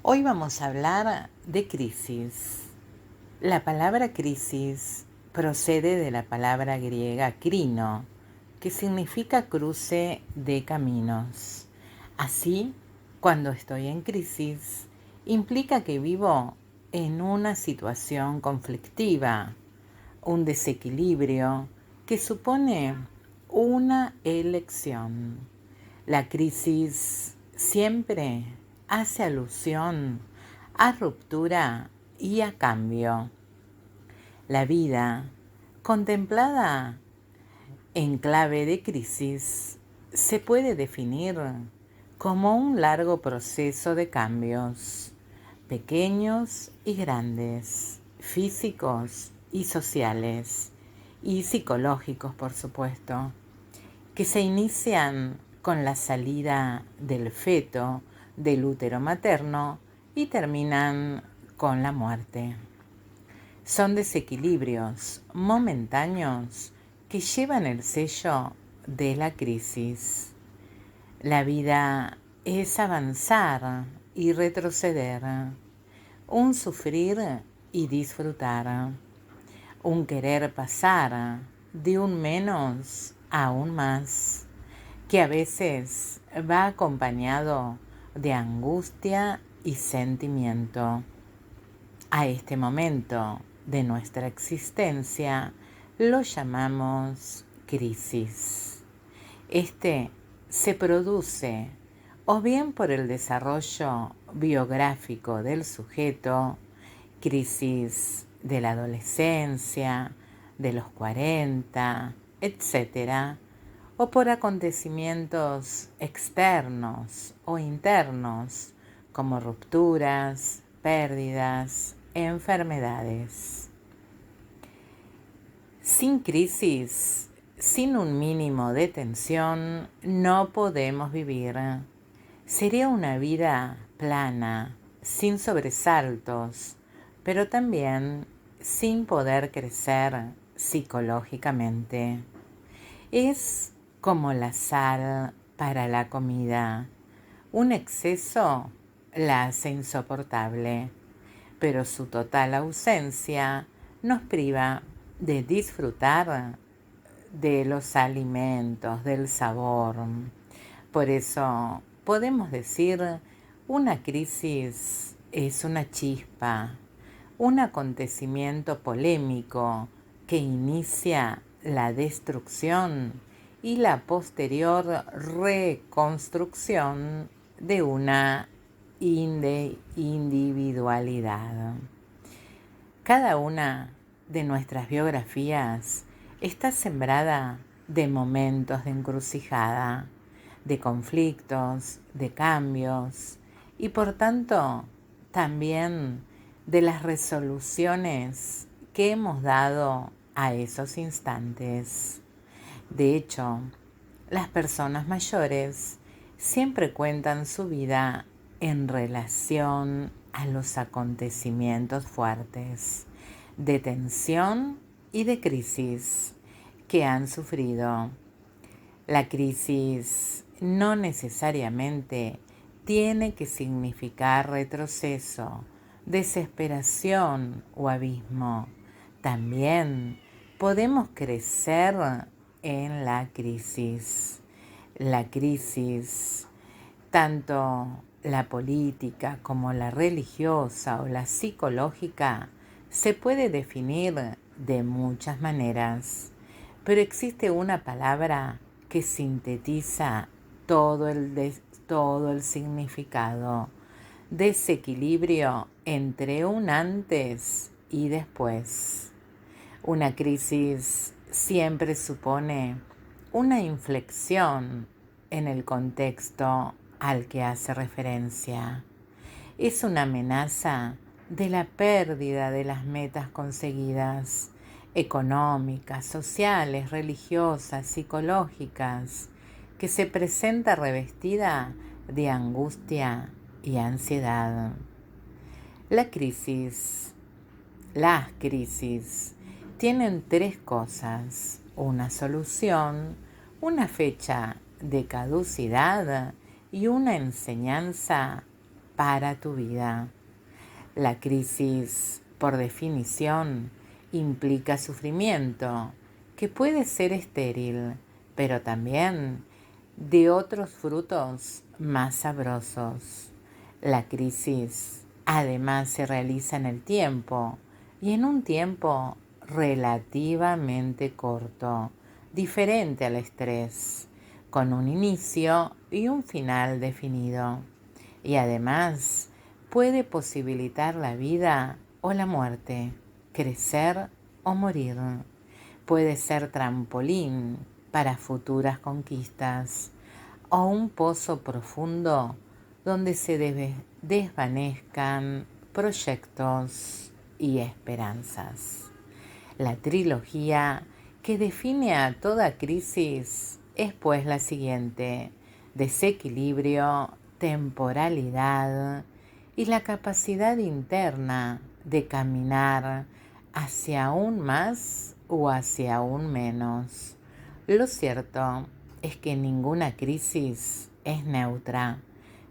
Hoy vamos a hablar de crisis. La palabra crisis procede de la palabra griega crino, que significa cruce de caminos. Así, cuando estoy en crisis, implica que vivo en una situación conflictiva, un desequilibrio que supone una elección. La crisis siempre hace alusión a ruptura y a cambio. La vida, contemplada en clave de crisis, se puede definir como un largo proceso de cambios, pequeños y grandes, físicos y sociales, y psicológicos, por supuesto, que se inician con la salida del feto del útero materno y terminan con la muerte. Son desequilibrios momentáneos que llevan el sello de la crisis. La vida es avanzar y retroceder, un sufrir y disfrutar, un querer pasar de un menos a un más, que a veces va acompañado de angustia y sentimiento. A este momento de nuestra existencia lo llamamos crisis. Este se produce o bien por el desarrollo biográfico del sujeto, crisis de la adolescencia, de los 40, etc., o por acontecimientos externos o internos, como rupturas, pérdidas, enfermedades. Sin crisis, sin un mínimo de tensión, no podemos vivir. Sería una vida plana, sin sobresaltos, pero también sin poder crecer psicológicamente. Es como la sal para la comida. Un exceso la hace insoportable, pero su total ausencia nos priva de disfrutar de los alimentos, del sabor. Por eso podemos decir, una crisis es una chispa, un acontecimiento polémico que inicia la destrucción y la posterior reconstrucción de una individualidad. Cada una de nuestras biografías está sembrada de momentos de encrucijada, de conflictos, de cambios y por tanto también de las resoluciones que hemos dado a esos instantes. De hecho, las personas mayores siempre cuentan su vida en relación a los acontecimientos fuertes, de tensión y de crisis que han sufrido. La crisis no necesariamente tiene que significar retroceso, desesperación o abismo. También podemos crecer en la crisis. La crisis, tanto la política como la religiosa o la psicológica, se puede definir de muchas maneras, pero existe una palabra que sintetiza todo el significado: desequilibrio entre un antes y después. Una crisis siempre supone una inflexión en el contexto al que hace referencia. Es una amenaza de la pérdida de las metas conseguidas, económicas, sociales, religiosas, psicológicas, que se presenta revestida de angustia y ansiedad. Las crisis tienen tres cosas: una solución, una fecha de caducidad y una enseñanza para tu vida. La crisis, por definición, implica sufrimiento, que puede ser estéril, pero también de otros frutos más sabrosos. La crisis además se realiza en el tiempo y en un tiempo relativamente corto, diferente al estrés, con un inicio y un final definido. Y además puede posibilitar la vida o la muerte, crecer o morir. Puede ser trampolín para futuras conquistas o un pozo profundo donde se desvanezcan proyectos y esperanzas. La trilogía que define a toda crisis es pues la siguiente: desequilibrio, temporalidad y la capacidad interna de caminar hacia un más o hacia un menos. Lo cierto es que ninguna crisis es neutra,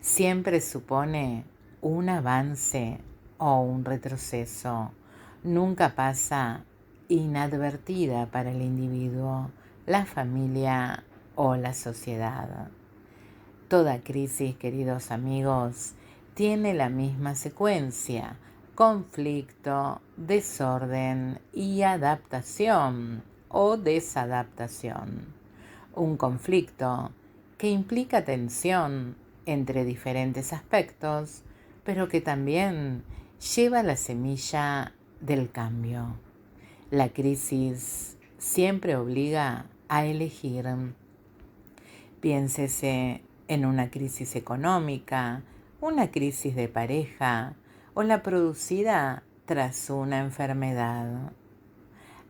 siempre supone un avance o un retroceso, nunca pasa inadvertida para el individuo, la familia o la sociedad. Toda crisis, queridos amigos, tiene la misma secuencia: conflicto, desorden y adaptación o desadaptación. Un conflicto que implica tensión entre diferentes aspectos, pero que también lleva la semilla del cambio. La crisis siempre obliga a elegir. Piénsese en una crisis económica, una crisis de pareja o la producida tras una enfermedad.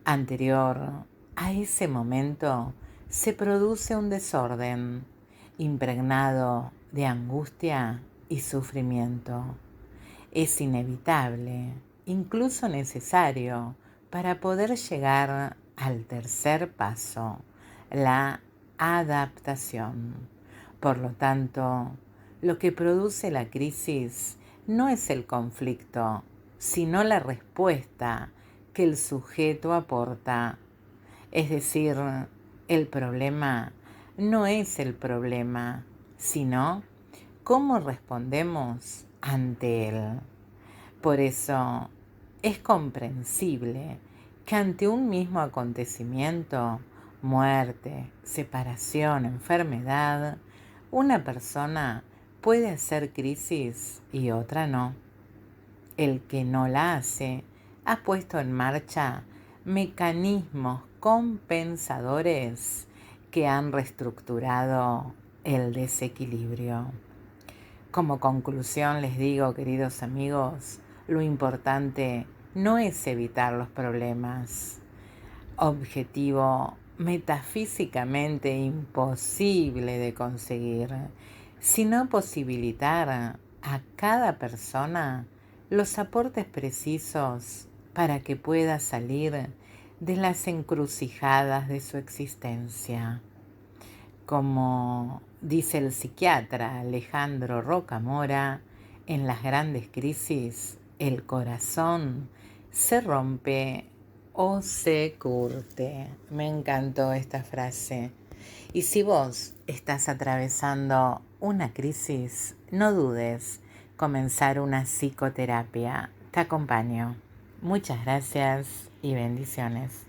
Anterior a ese momento se produce un desorden impregnado de angustia y sufrimiento. Es inevitable, incluso necesario, para poder llegar al tercer paso, la adaptación. Por lo tanto, lo que produce la crisis no es el conflicto, sino la respuesta que el sujeto aporta. Es decir, el problema no es el problema, sino cómo respondemos ante él. Por eso es comprensible que ante un mismo acontecimiento, muerte, separación, enfermedad, una persona puede hacer crisis y otra no. El que no la hace ha puesto en marcha mecanismos compensadores que han reestructurado el desequilibrio. Como conclusión les digo, queridos amigos, lo importante no es evitar los problemas, objetivo metafísicamente imposible de conseguir, sino posibilitar a cada persona los aportes precisos para que pueda salir de las encrucijadas de su existencia. Como dice el psiquiatra Alejandro Rocamora, en las grandes crisis el corazón se rompe o se curte. Me encantó esta frase. Y si vos estás atravesando una crisis, no dudes comenzar una psicoterapia. Te acompaño. Muchas gracias y bendiciones.